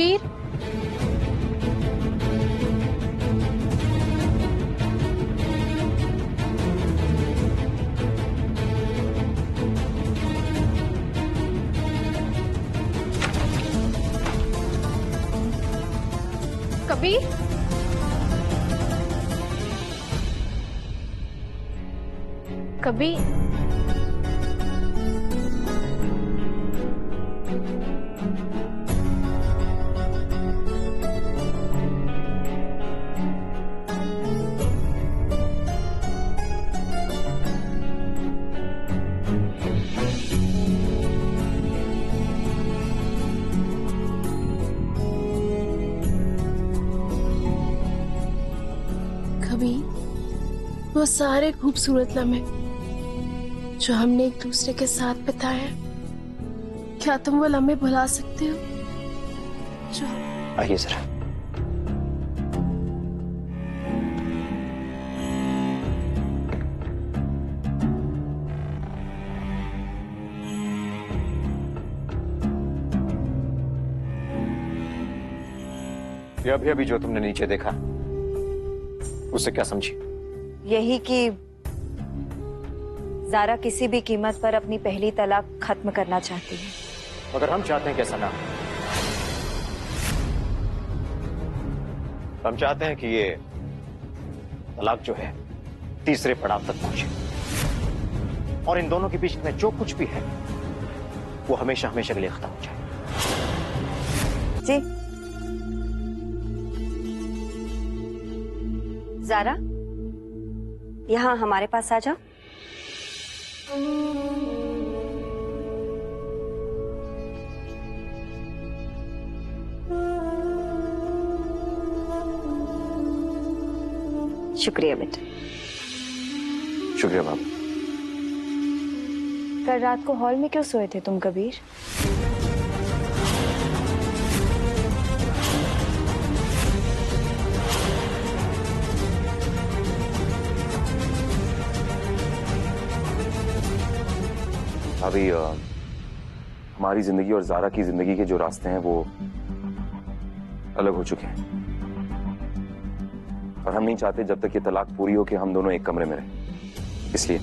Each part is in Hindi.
कबीर, कबीर, कबीर, कभी वो सारे खूबसूरत लम्हे जो हमने एक दूसरे के साथ बिताए हैं, क्या तुम वो लम्हे भुला सकते हो? जो आइए जरा। ये अभी जो तुमने नीचे देखा उससे क्या समझी? यही कि ज़ारा किसी भी कीमत पर अपनी पहली तलाक खत्म करना चाहती है। मगर हम चाहते हैं कि ऐसा ना हो। हम चाहते हैं कि ये तलाक जो है तीसरे पड़ाव तक पहुंचे और इन दोनों के बीच में जो कुछ भी है वो हमेशा हमेशा के लिए खत्म हो जाए। जी ज़ारा, यहाँ हमारे पास आ जाओ। शुक्रिया बेटा। शुक्रिया बाबू। कल रात को हॉल में क्यों सोए थे तुम कबीर? अभी हमारी जिंदगी और ज़ारा की जिंदगी के जो रास्ते हैं वो अलग हो चुके हैं और हम नहीं चाहते जब तक ये तलाक पूरी हो कि हम दोनों एक कमरे में रहें, इसलिए।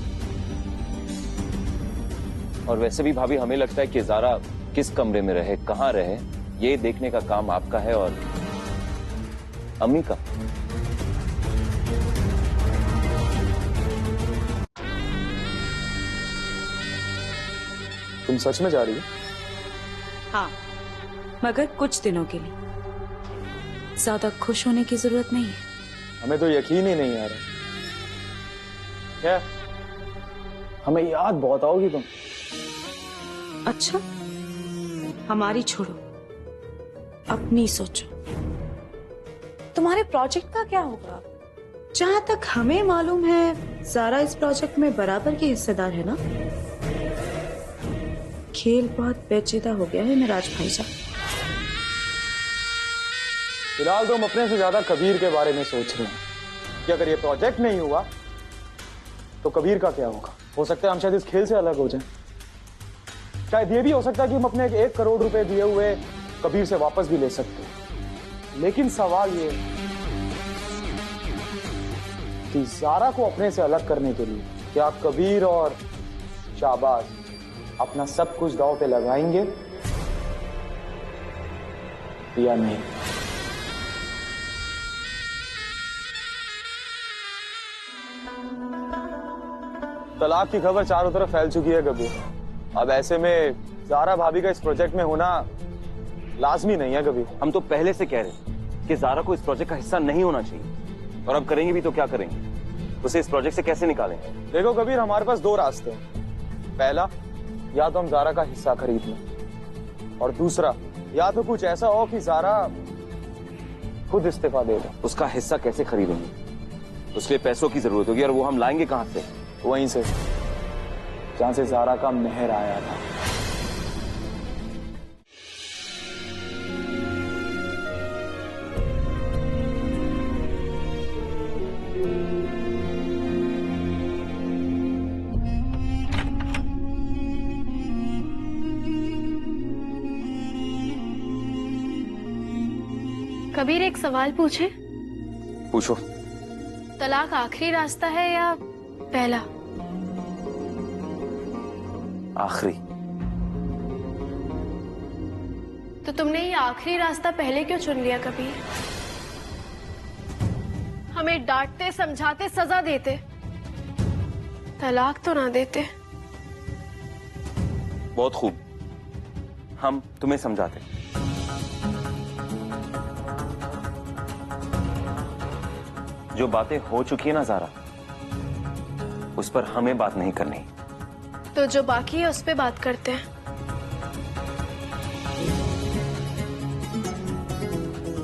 और वैसे भी भाभी हमें लगता है कि ज़ारा किस कमरे में रहे, कहां रहे, ये देखने का काम आपका है और अम्मी का। तुम सच में जा रही हो? हाँ, मगर कुछ दिनों के लिए। ज्यादा खुश होने की जरूरत नहीं है। हमें तो यकीन ही नहीं आ रहा। क्या हमें याद बहुत आओगी तुम? अच्छा, हमारी छोड़ो, अपनी सोचो। तुम्हारे प्रोजेक्ट का क्या होगा? जहां तक हमें मालूम है ज़ारा इस प्रोजेक्ट में बराबर की हिस्सेदार है ना? खेल बहुत पेचीदा हो गया है मिराज भाई साहब। फिलहाल तो हम अपने से ज्यादा कबीर के बारे में सोच रहे हैं कि अगर ये प्रोजेक्ट नहीं हुआ तो कबीर का क्या होगा। हो सकता है हम शायद इस खेल से अलग हो जाएं। शायद ये भी हो सकता है कि हम अपने 1 करोड़ रुपए दिए हुए कबीर से वापस भी ले सकते हैं। लेकिन सवाल ये कि ज़ारा को अपने से अलग करने के लिए क्या कबीर और शाहबाज अपना सब कुछ दांव पे लगाएंगे या नहीं? तलाक की खबर चारों तरफ फैल चुकी है कबीर। अब ऐसे में ज़ारा भाभी का इस प्रोजेक्ट में होना लाजमी नहीं है कबीर। हम तो पहले से कह रहे कि ज़ारा को इस प्रोजेक्ट का हिस्सा नहीं होना चाहिए और अब करेंगे भी तो क्या करेंगे, उसे इस प्रोजेक्ट से कैसे निकालेंगे? देखो कबीर, हमारे पास 2 रास्ते हैं। पहला, या तो हम ज़ारा का हिस्सा खरीद लें और दूसरा, या तो कुछ ऐसा हो कि ज़ारा खुद इस्तीफा दे दे। उसका हिस्सा कैसे खरीदेंगे? उसके लिए पैसों की जरूरत होगी और वो हम लाएंगे कहां से? वहीं से जहां से ज़ारा का मेहर आया था। कबीर, एक सवाल पूछे? पूछो। तलाक आखिरी रास्ता है या पहला? आखिरी। तो तुमने ये आखिरी रास्ता पहले क्यों चुन लिया कबीर? हमें डांटते, समझाते, सजा देते, तलाक तो ना देते। बहुत खूब, हम तुम्हें समझाते। जो बातें हो चुकी है ना ज़ारा, उस पर हमें बात नहीं करनी। तो जो बाकी है उस पे बात करते हैं।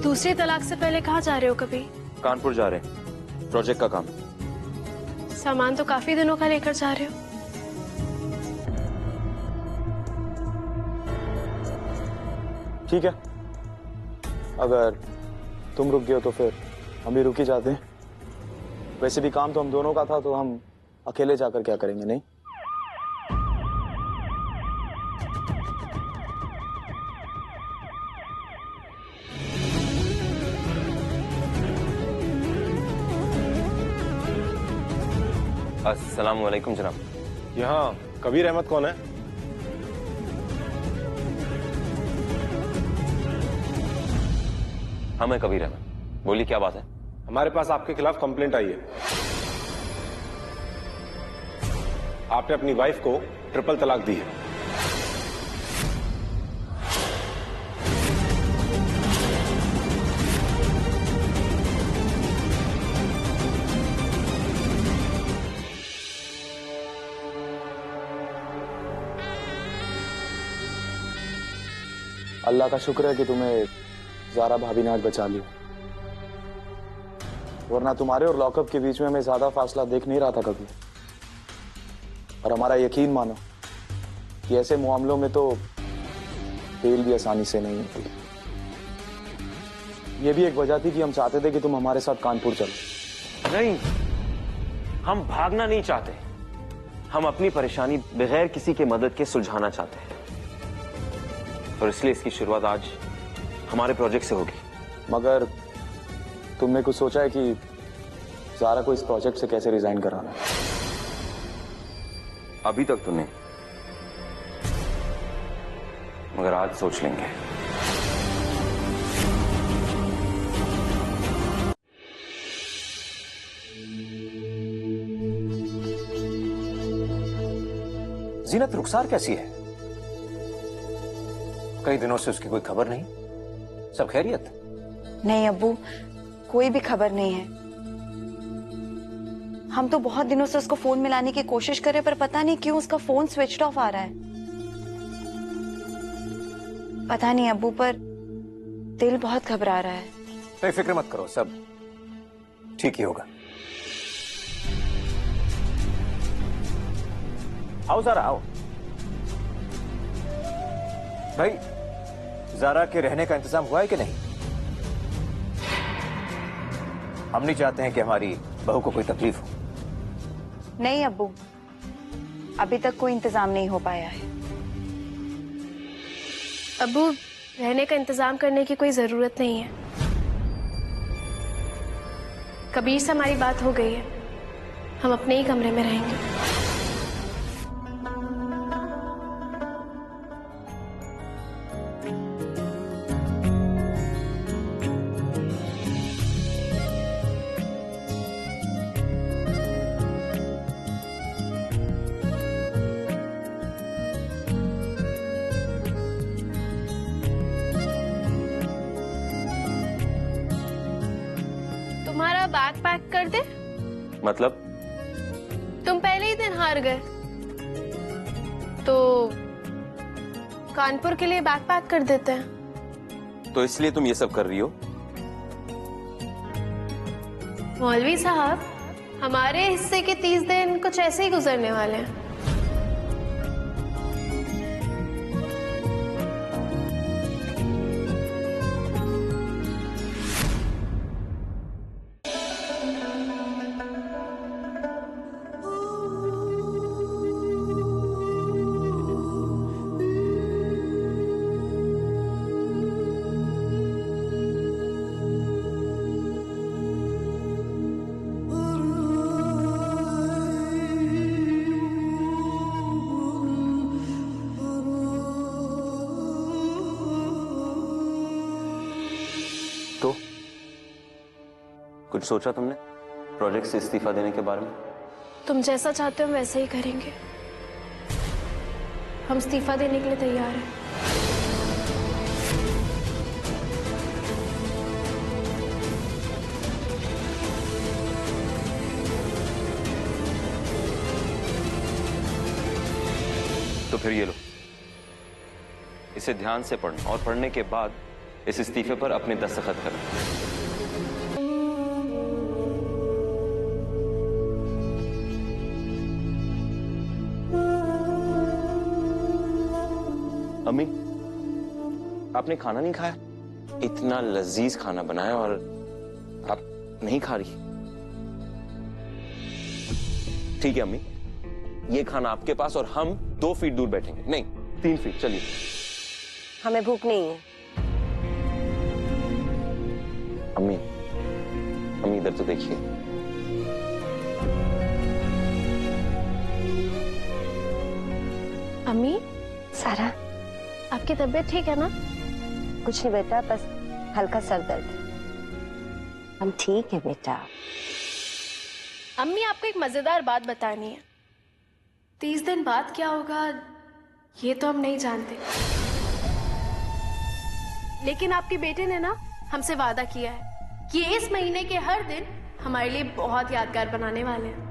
दूसरी तलाक से पहले कहाँ जा रहे हो कभी? कानपुर जा रहे हैं, प्रोजेक्ट का काम। सामान तो काफी दिनों का लेकर जा रहे हो। ठीक है, अगर तुम रुक गए हो तो फिर हम भी रुक ही जाते हैं। वैसे भी काम तो हम दोनों का था, तो हम अकेले जाकर क्या करेंगे, नहीं? अस्सलाम वालेकुम जनाब। यहाँ कबीर अहमद कौन है? हमें कबीर अहमद। बोलिए, क्या बात है? हमारे पास आपके खिलाफ कंप्लेंट आई है। आपने अपनी वाइफ को ट्रिपल तलाक दी है। अल्लाह का शुक्र है कि तुम्हें ज़ारा भाभी ने आज बचा लिया, वरना तुम्हारे और लॉकअप के बीच में मैं ज्यादा फासला देख नहीं रहा था कभी। और हमारा यकीन मानो कि ऐसे मामलों में तो बेल भी आसानी से नहीं होती। ये भी एक वजह थी कि हम चाहते थे कि तुम हमारे साथ कानपुर चलो। नहीं, हम भागना नहीं चाहते। हम अपनी परेशानी बगैर किसी के मदद के सुलझाना चाहते हैं, और इसलिए इसकी शुरुआत आज हमारे प्रोजेक्ट से होगी। मगर तुमने कुछ सोचा है कि ज़ारा को इस प्रोजेक्ट से कैसे रिजाइन कराना है? अभी तक तो नहीं, मगर आज सोच लेंगे। जीनत रुखसार कैसी है? कई दिनों से उसकी कोई खबर नहीं। सब खैरियत? नहीं अब्बू, कोई भी खबर नहीं है। हम तो बहुत दिनों से उसको फोन मिलाने की कोशिश कर रहे हैं, पर पता नहीं क्यों उसका फोन स्विच ऑफ आ रहा है। पता नहीं अब्बू, पर दिल बहुत घबरा रहा है। नहीं, फिक्र मत करो, सब ठीक ही होगा। आओ ज़ारा, आओ। भाई, ज़ारा के रहने का इंतजाम हुआ है कि नहीं? हम नहीं चाहते हैं कि हमारी बहू को कोई तकलीफ हो। नहीं अब्बू, अभी तक कोई इंतजाम नहीं हो पाया है। अब्बू, रहने का इंतजाम करने की कोई जरूरत नहीं है। कबीर से हमारी बात हो गई है, हम अपने ही कमरे में रहेंगे। तुम्हारा बैग पैक कर दे? मतलब? तुम पहले ही दिन हार गए, तो कानपुर के लिए बैग पैक कर देते हैं। तो इसलिए तुम ये सब कर रही हो? मौलवी साहब, हमारे हिस्से के 30 दिन कुछ ऐसे ही गुजरने वाले हैं। कुछ सोचा तुमने प्रोजेक्ट से इस्तीफा देने के बारे में? तुम जैसा चाहते हो हम वैसे ही करेंगे। हम इस्तीफा देने के लिए तैयार हैं। तो फिर ये लो, इसे ध्यान से पढ़ना और पढ़ने के बाद इस इस्तीफे पर अपने दस्तखत करना। अम्मी, आपने खाना नहीं खाया? इतना लजीज खाना बनाया और आप नहीं खा रही। ठीक है अम्मी, ये खाना आपके पास और हम 2 फीट दूर बैठेंगे, नहीं 3 फीट। चलिए। हमें भूख नहीं है। अम्मी, अम्मी इधर तो देखिए। अम्मी, सारा, आपकी तबीयत ठीक है ना? कुछ नहीं बेटा, बस हल्का सर दर्द। हम ठीक है बेटा। अम्मी, आपको एक मजेदार बात बतानी है। 30 दिन बाद क्या होगा ये तो हम नहीं जानते, लेकिन आपके बेटे ने ना हमसे वादा किया है कि इस महीने के हर दिन हमारे लिए बहुत यादगार बनाने वाले हैं।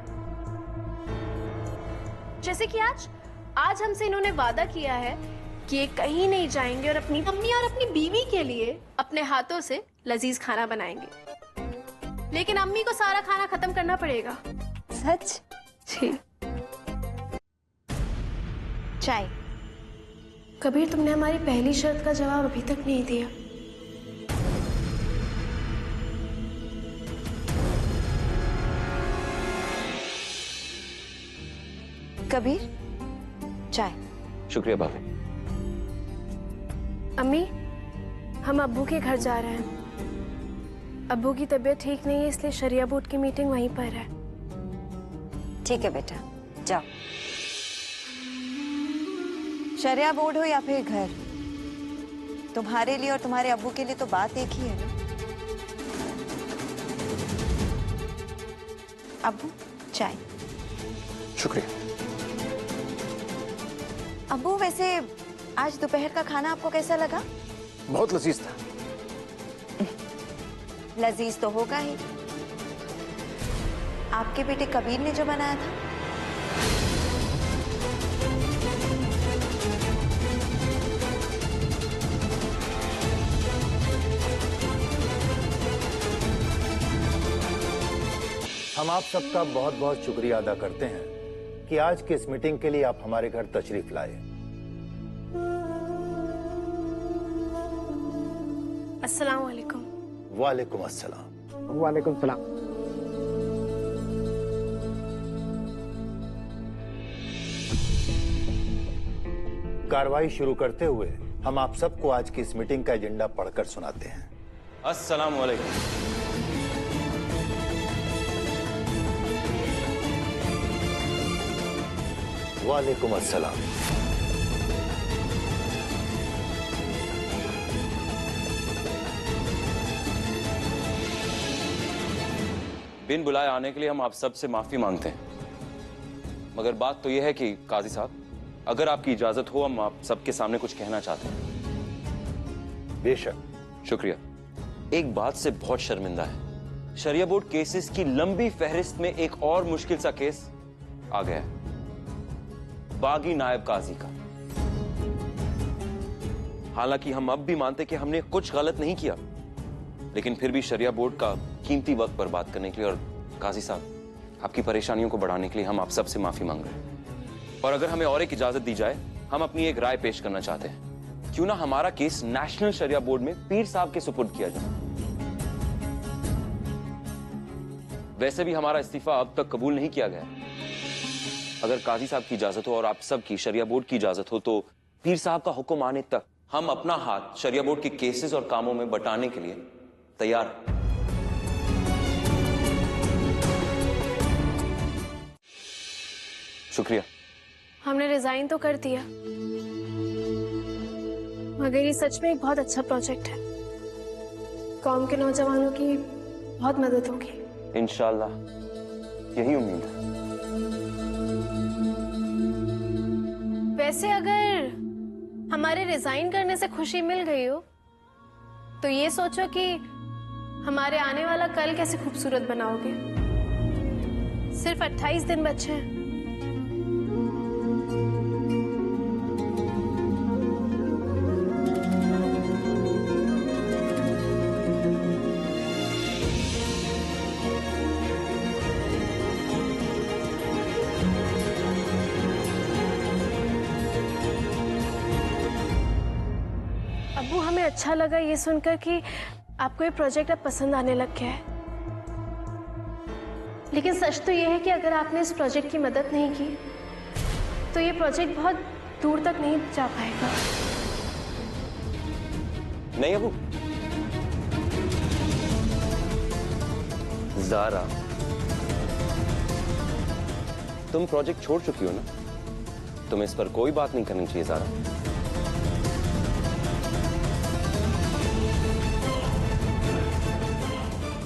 जैसे कि आज हमसे इन्होंने वादा किया है कि ये कहीं नहीं जाएंगे और अपनी अम्मी और अपनी बीवी के लिए अपने हाथों से लजीज खाना बनाएंगे। लेकिन अम्मी को सारा खाना खत्म करना पड़ेगा। सच? जी। चाय। कबीर, तुमने हमारी पहली शर्त का जवाब अभी तक नहीं दिया। कबीर, चाय। शुक्रिया भाभी। अम्मी, हम अब्बू के घर जा रहे हैं। अब्बू की तबीयत ठीक नहीं है, इसलिए शरिया बोर्ड की मीटिंग वहीं पर है। ठीक है बेटा, जाओ। शरिया बोर्ड हो या फिर घर, तुम्हारे लिए और तुम्हारे अब्बू के लिए तो बात एक ही है ना। अब्बू, चाय। शुक्रिया। अब्बू, वैसे आज दोपहर का खाना आपको कैसा लगा? बहुत लजीज था। लजीज तो होगा ही, आपके बेटे कबीर ने जो बनाया था। हम आप सबका बहुत बहुत शुक्रिया अदा करते हैं कि आज की इस मीटिंग के लिए आप हमारे घर तशरीफ लाए। अस्सलाम वालेकुम। वालेकुम अस्सलाम। वालेकुम सलाम। कार्रवाई शुरू करते हुए हम आप सबको आज की इस मीटिंग का एजेंडा पढ़कर सुनाते हैं। अस्सलाम वालेकुम। वालेकुम अस्सलाम। बिन बुलाए आने के लिए हम आप सबसे माफी मांगते हैं, मगर बात तो यह है कि काजी साहब, अगर आपकी इजाजत हो हम आप सबके सामने कुछ कहना चाहते हैं। बेशक। शुक्रिया। एक बात से बहुत शर्मिंदा है, शरिया बोर्ड केसेस की लंबी फहरिस्त में एक और मुश्किल सा केस आ गया है, बागी नायब काजी का। हालांकि हम अब भी मानते कि हमने कुछ गलत नहीं किया, लेकिन फिर भी शरिया बोर्ड का कीमती वक्त बर्बाद करने के लिए और काजी साहब आपकी परेशानियों को बढ़ाने के लिए हम आप सबसे माफी मांग रहे हैं। और अगर हमें और एक इजाजत दी जाए, हम अपनी एक राय पेश करना चाहते हैं। क्यों ना हमारा केस नेशनल शरिया बोर्ड में पीर साहब के सुपुर्द किया जाए। वैसे भी हमारा इस्तीफा अब तक कबूल नहीं किया गया। अगर काजी साहब की इजाजत हो और आप सब की शरिया बोर्ड की इजाजत हो तो पीर साहब का हुक्म आने तक हम अपना हाथ शरिया बोर्ड के केसेस और कामों में बटाने के लिए तैयार हैं। शुक्रिया। हमने रिजाइन तो कर दिया, मगर ये सच में एक बहुत अच्छा प्रोजेक्ट है। कौम के नौजवानों की बहुत मदद होगी। इंशाल्लाह, यही उम्मीद है। वैसे अगर हमारे रिजाइन करने से खुशी मिल गई हो तो ये सोचो कि हमारे आने वाला कल कैसे खूबसूरत बनाओगे। सिर्फ 28 दिन बचे हैं। अब्बू, हमें अच्छा लगा ये सुनकर कि आपको ये प्रोजेक्ट अब पसंद आने लग गया है। लेकिन सच तो ये है कि अगर आपने इस प्रोजेक्ट की मदद नहीं की तो ये प्रोजेक्ट बहुत दूर तक नहीं जा पाएगा। नहीं अबू, ज़ारा, तुम प्रोजेक्ट छोड़ चुकी हो ना, तुम्हें इस पर कोई बात नहीं करनी चाहिए ज़ारा।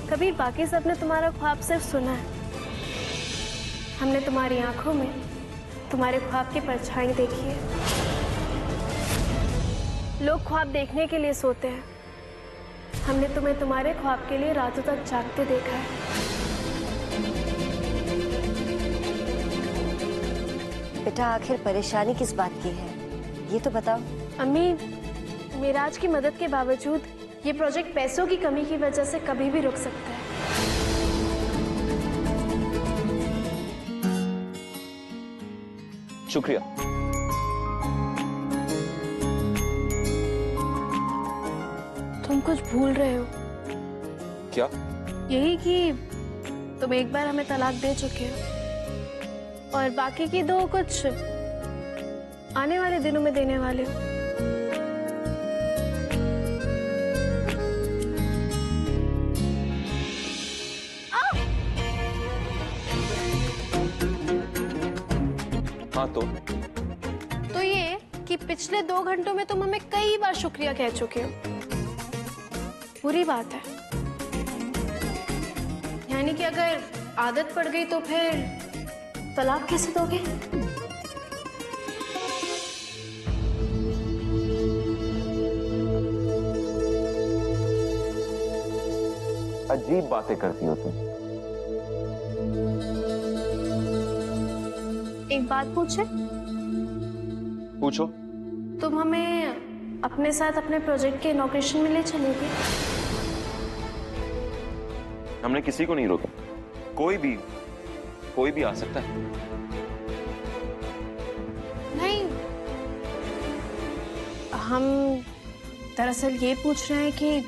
कबीर, बाकी सबने तुम्हारा ख्वाब सिर्फ सुना है। हमने तुम्हारी आंखों में तुम्हारे ख्वाब की परछाई देखी है। लोग ख्वाब देखने के लिए सोते हैं, हमने तुम्हें तुम्हारे ख्वाब के लिए रातों तक जागते देखा है। बेटा, आखिर परेशानी किस बात की है, ये तो बताओ। अम्मी, मिराज की मदद के बावजूद ये प्रोजेक्ट पैसों की कमी की वजह से कभी भी रुक सकता है। शुक्रिया। तुम कुछ भूल रहे हो। क्या? यही कि तुम एक बार हमें तलाक दे चुके हो और बाकी की दो कुछ आने वाले दिनों में देने वाले हो। हाँ तो ये कि पिछले 2 घंटों में तुम हमें कई बार शुक्रिया कह चुके हो। बुरी बात है। यानी कि अगर आदत पड़ गई तो फिर तलाक कैसे दोगे? अजीब बातें करती हो तुम। एक बात पूछे? पूछो। तुम हमें अपने साथ अपने प्रोजेक्ट के इनॉग्रेशन में ले चलोगे? हमने किसी को नहीं रोका। कोई भी आ सकता है। नहीं, हम दरअसल ये पूछ रहे हैं कि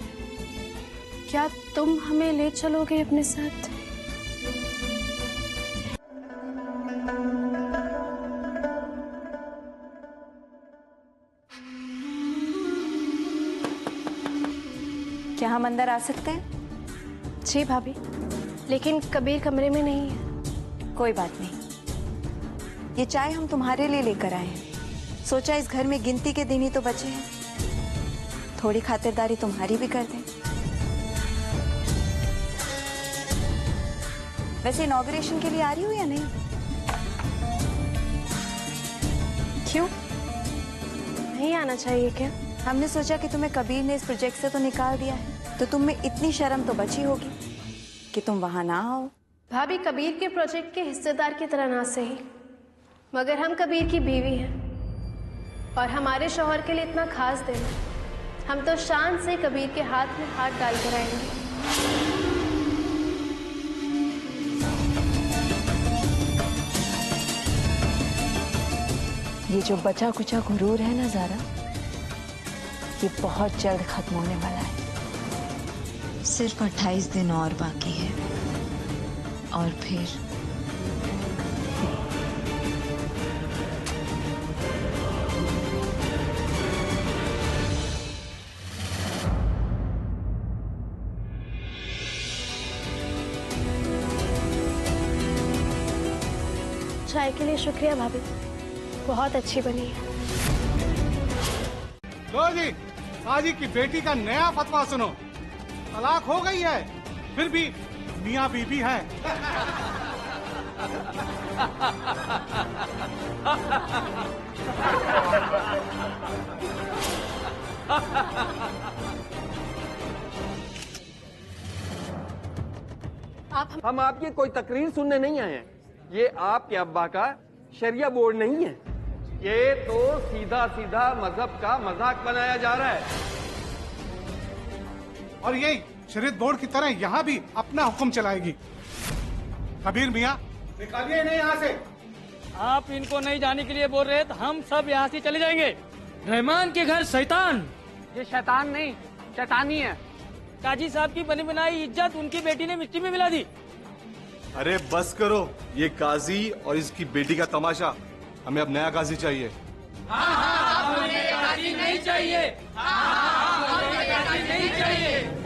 क्या तुम हमें ले चलोगे अपने साथ? क्या हम अंदर आ सकते हैं? जी भाभी, लेकिन कबीर कमरे में नहीं है। कोई बात नहीं, ये चाय हम तुम्हारे लिए लेकर आए हैं। सोचा इस घर में गिनती के दिन ही तो बचे हैं, थोड़ी खातिरदारी तुम्हारी भी कर दें। वैसे इनॉग्रेशन के लिए आ रही हो या नहीं? क्यों नहीं आना चाहिए क्या? हमने सोचा कि तुम्हें कबीर ने इस प्रोजेक्ट से तो निकाल दिया है, तो तुम में इतनी शर्म तो बची होगी कि तुम वहां ना आओ। भाभी, कबीर के प्रोजेक्ट के हिस्सेदार की तरह ना सही, मगर हम कबीर की बीवी हैं और हमारे शौहर के लिए इतना खास दिन, हम तो शान से कबीर के हाथ में हाथ डाल कर आएंगे। ये जो बचा कुचा गुरूर है ना ज़ारा, ये बहुत जल्द खत्म होने वाला है। सिर्फ 28 दिन और बाकी है और फिर चाय के लिए शुक्रिया भाभी, बहुत अच्छी बनी है। लो जी, साजी की बेटी का नया फतवा सुनो। तलाक हो गई है फिर भी मियाँ बीबी है। हम आपकी कोई तकरीर सुनने नहीं आए हैं। ये आपके अब्बा का शरिया बोर्ड नहीं है। ये तो सीधा सीधा मजहब का मजाक बनाया जा रहा है। और यही शरीयत बोर्ड की तरह यहाँ भी अपना हुक्म चलाएगी। कबीर मियाँ, निकालिए इन्हें यहाँ से। आप इनको नहीं जाने के लिए बोल रहे तो हम सब यहाँ से चले जाएंगे। रहमान के घर शैतान। ये शैतान नहीं, शैतानी है। काजी साहब की बनी बनाई इज्जत उनकी बेटी ने मिट्टी में मिला दी। अरे बस करो, ये काजी और इसकी बेटी का तमाशा। हमें अब नया काजी चाहिए। हमें काजी नहीं चाहिए। हमें काजी नहीं चाहिए।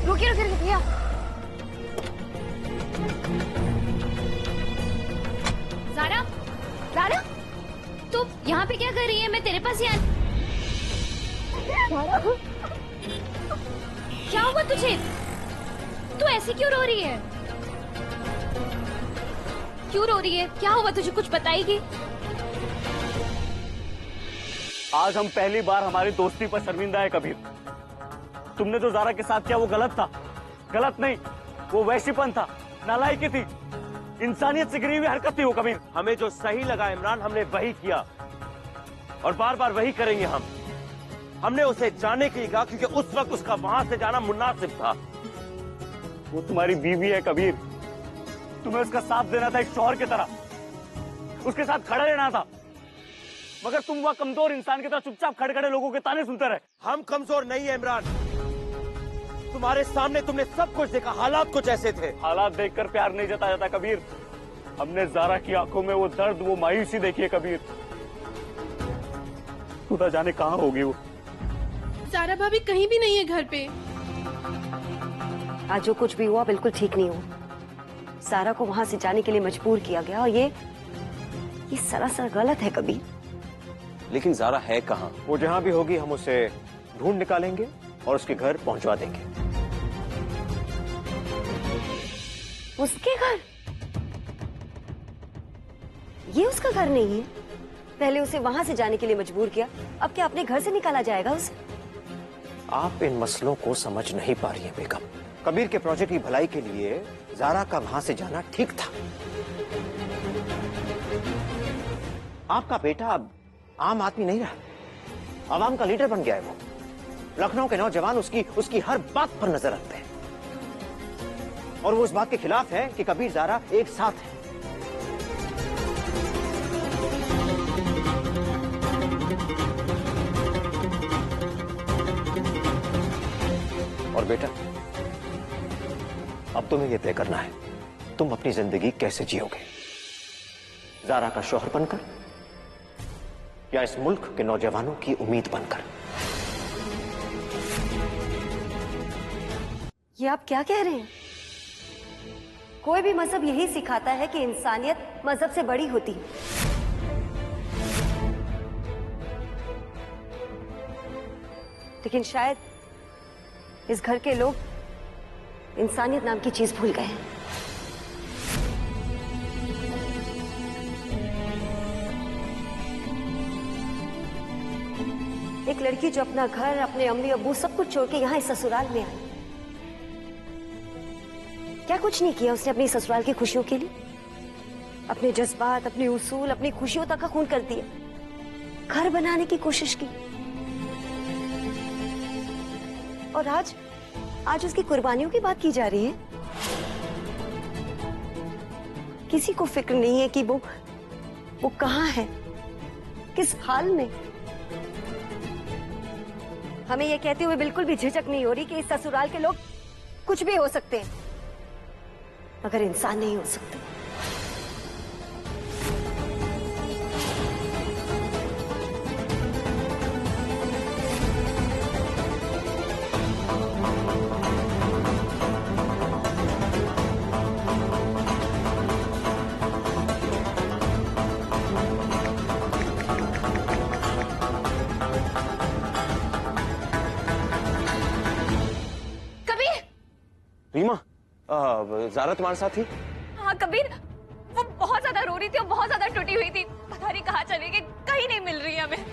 रुकिए भैया। ज़ारा, ज़ारा, तू यहाँ पे क्या कर रही है? मैं तेरे पास ही क्या हुआ तुझे? तू ऐसे क्यों रो रही है? क्यों रो रही है? क्या हुआ तुझे? कुछ बताएगी? आज हम पहली बार हमारी दोस्ती पर शर्मिंदा है कबीर। तुमने जो ज़ारा के साथ किया वो गलत था। गलत नहीं, वो वैसीपन था, नालायकी थी, इंसानियत से गिरी हुई हरकत थी वो कबीर। हमें जो सही लगा इमरान, हमने वही किया और बार बार वही करेंगे हम। हमने उसे जाने के लिए कहा क्योंकि उस वक्त उसका वहां से जाना मुनासिब था। वो तुम्हारी बीवी है कबीर। तुम्हें उसका साथ देना था एक शौहर की तरह, उसके साथ खड़ा रहना था, मगर तुम वह कमजोर इंसान की तरह चुपचाप खड़े खड़े लोगों के ताने सुनते रहे। हम कमजोर नहीं है इमरान, तुम्हारे सामने तुमने सब कुछ देखा, हालात कुछ ऐसे थे। हालात देखकर प्यार नहीं जताया जाता कबीर। हमने ज़ारा की आंखों में वो दर्द, वो मायूसी देखी है कबीर। खुदा जाने कहाँ होगी वो। ज़ारा भाभी कहीं भी नहीं है घर पे। आज जो कुछ भी हुआ बिल्कुल ठीक नहीं हुआ। ज़ारा को वहां से जाने के लिए मजबूर किया गया और ये सरासर गलत है कबीर। लेकिन ज़ारा है कहाँ? वो जहाँ भी होगी हम उसे ढूंढ निकालेंगे और उसके घर पहुंचवा देंगे। उसके घर? ये उसका घर नहीं है। पहले उसे वहां से जाने के लिए मजबूर किया, अब क्या अपने घर से निकाला जाएगा उसे? आप इन मसलों को समझ नहीं पा रही है बेगम। कबीर के प्रोजेक्ट की भलाई के लिए ज़ारा का वहां से जाना ठीक था। आपका बेटा अब आम आदमी नहीं रहा, आवाम का लीडर बन गया है वो। लखनऊ के नौजवान उसकी हर बात पर नजर रखते हैं और वो इस बात के खिलाफ है कि कबीर ज़ारा एक साथ है। और बेटा, अब तुम्हें यह तय करना है तुम अपनी जिंदगी कैसे जियोगे, ज़ारा का शौहर बनकर या इस मुल्क के नौजवानों की उम्मीद बनकर। ये आप क्या कह रहे हैं? कोई भी मजहब यही सिखाता है कि इंसानियत मजहब से बड़ी होती है। लेकिन शायद इस घर के लोग इंसानियत नाम की चीज भूल गए हैं। एक लड़की जो अपना घर, अपने अम्मी अब्बू सब कुछ छोड़ के यहाँ इस ससुराल में आई, क्या कुछ नहीं किया उसने अपनी ससुराल की खुशियों के लिए? अपने जज्बात, अपने उसूल, अपनी खुशियों तक का खून कर दिया, घर बनाने की कोशिश की। और आज उसकी कुर्बानियों की बात की जा रही है। किसी को फिक्र नहीं है कि वो कहाँ है, किस हाल में। हमें ये कहते हुए बिल्कुल भी झिझक नहीं हो रही कि इस ससुराल के लोग कुछ भी हो सकते हैं, मगर इंसान नहीं हो सकते। जारा तुम्हारे साथ थी? हाँ कबीर, वो बहुत ज्यादा रो रही थी और बहुत ज्यादा टूटी हुई थी। पता नहीं कहाँ चली गई, कहीं नहीं मिल रही है हमें।